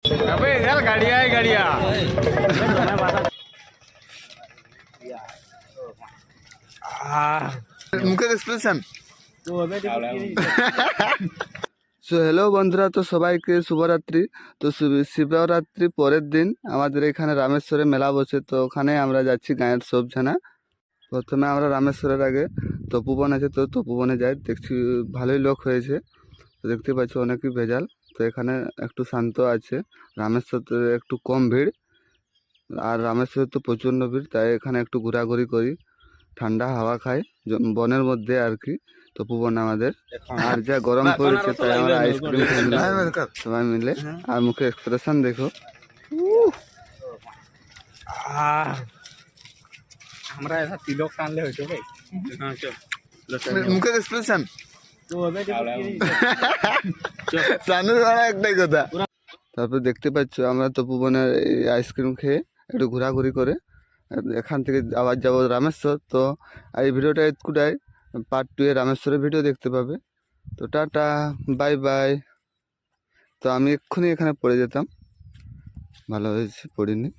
अबे यार गाड़िया है गाड़िया মুখের এক্সপ্রেশন সো হ্যালো বন্ধুরা, তো সবাইকে শুভরাত্রি। তো শিবরাত্রি পরের দিন আমাদের এখানে রামেশ্বরে মেলা বসে, তো ওখানে আমরা যাচ্ছি গাঁয়ের সব জানা। প্রথমে আমরা রামেশ্বরের আগে তপোবন আছে, তো তপোবনে যাই। দেখছি ভালোই লোক হয়েছে, তো দেখতে পাচ্ছি অনেকই ভেজাল। তো এখানে একটু শান্ত আছে, রামেশ্বরে একটু কম ভিড়, আর রামেশ্বরে তো প্রচণ্ড ভিড়। তাই এখানে একটু ঘোরাঘুরি করি, ঠান্ডা হাওয়া খাই বনের মধ্যে আর কি, তপোবন আমাদের। আর যা গরম পড়েছে তাই আমরা আইসক্রিম খেলাম সবাই মিলে। আর মুখে এক্সপ্রেশন দেখো। আমরা ऐसा तिलक টানলে হইতো ভাই। হ্যাঁ চল মুখের এক্সপ্রেশন সানুর একটাই কথা। তারপর দেখতে পাচ্ছ আমরা তপোবনের এই আইসক্রিম খেয়ে একটু ঘোরাঘুরি করে এখান থেকে আবার যাবো রামেশ্বর। তো এই ভিডিওটা এতটুকুটাই, পার্ট 2 এ রামেশ্বরের ভিডিও দেখতে পাবে। তো টাটা, বাই বাই। তো আমি এক্ষুনি এখানে পড়ে যেতাম, ভালো হয়েছে পড়িনি।